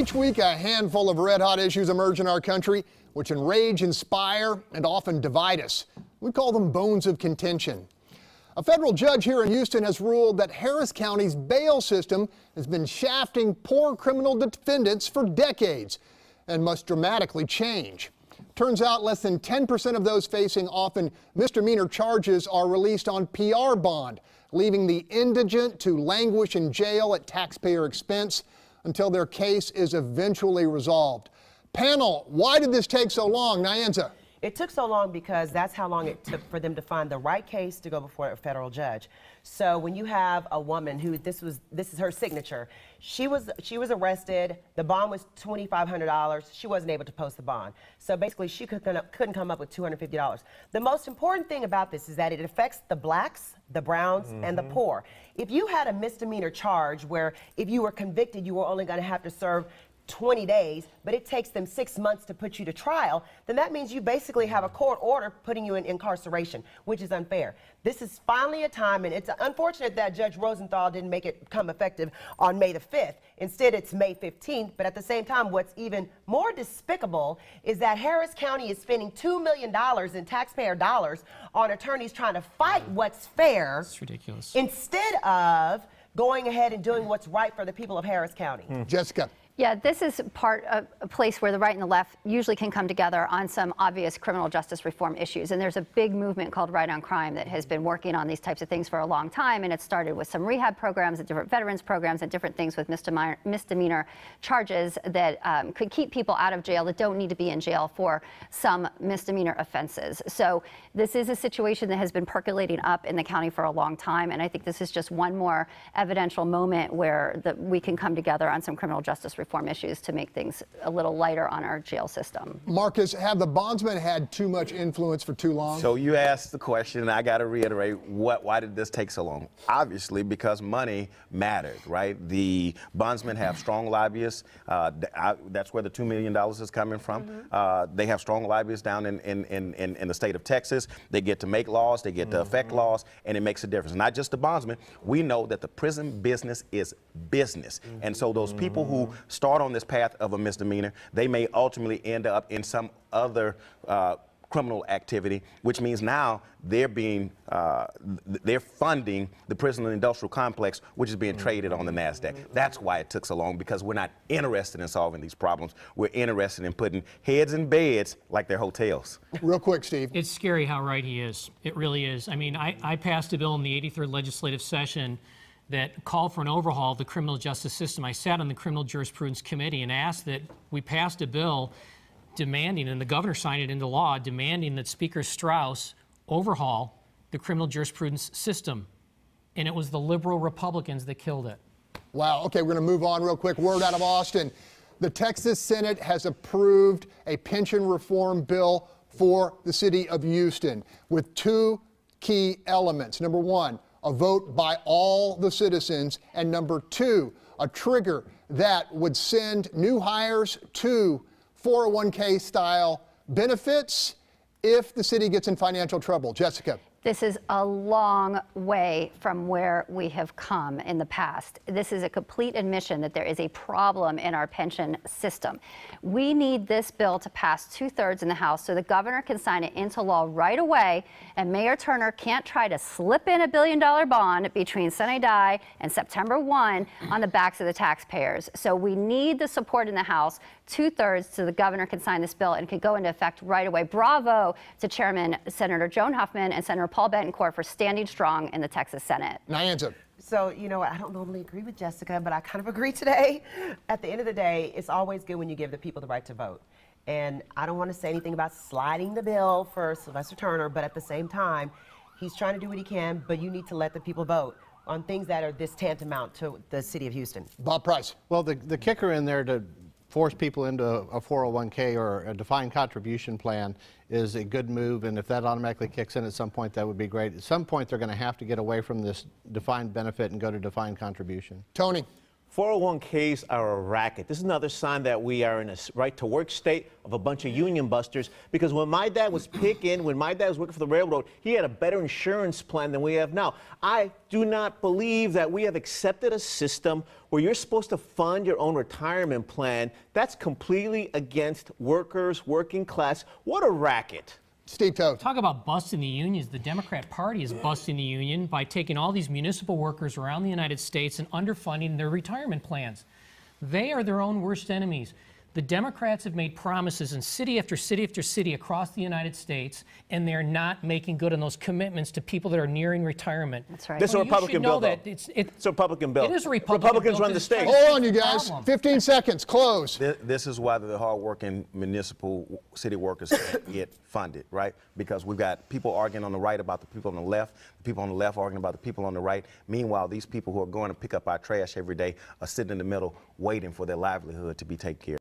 Each week, a handful of red-hot issues emerge in our country, which enrage, inspire, and often divide us. We call them bones of contention. A federal judge here in Houston has ruled that Harris County's bail system has been shafting poor criminal defendants for decades and must dramatically change. Turns out less than 10% of those facing often misdemeanor charges are released on PR bond, leaving the indigent to languish in jail at taxpayer expense until their case is eventually resolved. Panel, why did this take so long? Nyanza. It took so long because that's how long it took for them to find the right case to go before a federal judge. So when you have a woman who this is her signature, she was arrested. The bond was $2,500. She wasn't able to post the bond. So basically, she couldn't come up with $250. The most important thing about this is that it affects the blacks, the browns, and the poor. If you had a misdemeanor charge where if you were convicted, you were only going to have to serve 20 days, but it takes them 6 months to put you to trial, then that means you basically have a court order putting you in incarceration, which is unfair. This is finally a time, and it's unfortunate that Judge Rosenthal didn't make it come effective on May the 5th. Instead, it's May 15th, but at the same time, what's even more despicable is that Harris County is spending $2 million in taxpayer dollars on attorneys trying to fight what's fair. It's ridiculous. Instead of going ahead and doing what's right for the people of Harris County. Jessica. Yeah, this is part of a place where the right and the left usually can come together on some obvious criminal justice reform issues. And there's a big movement called Right on Crime that has been working on these types of things for a long time. And it started with some rehab programs and different veterans programs and different things with misdemeanor charges that could keep people out of jail that don't need to be in jail for some misdemeanor offenses. So this is a situation that has been percolating up in the county for a long time. And I think this is just one more evidential moment where we can come together on some criminal justice reform issues to make things a little lighter on our jail system. Marcus, have the bondsmen had too much influence for too long? So you asked the question, and I got to reiterate, why did this take so long? Obviously, because money mattered, right? The bondsmen have strong lobbyists. That's where the $2 million is coming from. They have strong lobbyists down in the state of Texas. They get to make laws, they get to affect laws, and it makes a difference. Not just the bondsmen. We know that the prison business is business. And so those people who start on this path of a misdemeanor, they may ultimately end up in some other criminal activity, which means now they're funding the prison and industrial complex, which is being traded on the NASDAQ. That's why it took so long, because we're not interested in solving these problems. We're interested in putting heads in beds like they're hotels. Real quick, Steve. It's scary how right he is. It really is. I mean, I passed a bill in the 83rd legislative session that called for an overhaul of the criminal justice system. I sat on the Criminal Jurisprudence Committee and asked that we passed a bill demanding, and the governor signed it into law, demanding that Speaker Strauss overhaul the criminal jurisprudence system. And it was the liberal Republicans that killed it. Wow. Okay, we're going to move on real quick. Word out of Austin. The Texas Senate has approved a pension reform bill for the city of Houston with two key elements. Number one, a vote by all the citizens, and number two, a trigger that would send new hires to 401k style benefits if the city gets in financial trouble. Jessica. This is a long way from where we have come in the past. This is a complete admission that there is a problem in our pension system. We need this bill to pass 2/3 in the House so the governor can sign it into law right away, and Mayor Turner can't try to slip in $1 billion bond between Sunny Die and September 1 on the backs of the taxpayers. So we need the support in the House, 2/3, so the governor can sign this bill and can go into effect right away. Bravo to Chairman Senator Joan Huffman and Senator Paul Betancourt for standing strong in the Texas Senate. Nyanza. So, you know, I don't normally agree with Jessica, but I kind of agree today. At the end of the day, it's always good when you give the people the right to vote. And I don't want to say anything about sliding the bill for Sylvester Turner, but at the same time, he's trying to do what he can, but you need to let the people vote on things that are this tantamount to the city of Houston. Bob Price. Well, the kicker in there to force people into a 401k or a defined contribution plan is a good move, and if that automatically kicks in at some point, that would be great. At some point, they're going to have to get away from this defined benefit and go to defined contribution. Tony. 401ks are a racket. This is another sign that we are in a right-to-work state of a bunch of union busters, because when my dad was when my dad was working for the railroad, he had a better insurance plan than we have now. I do not believe that we have accepted a system where you're supposed to fund your own retirement plan. That's completely against workers, working class. What a racket. Steve Toth. Talk about busting the unions. The Democrat Party is busting the union by taking all these municipal workers around the United States and underfunding their retirement plans. They are their own worst enemies. The Democrats have made promises in city after city after city across the United States, and they're not making good on those commitments to people that are nearing retirement. That's right. This is a Republican bill, though. It's a Republican bill. It is a Republican Republicans bill run the state. Hold on, you guys. 15 seconds. Close. This is why the hardworking municipal city workers can't get funded, right? Because we've got people arguing on the right about the people on the left, the people on the left arguing about the people on the right. Meanwhile, these people who are going to pick up our trash every day are sitting in the middle waiting for their livelihood to be taken care of.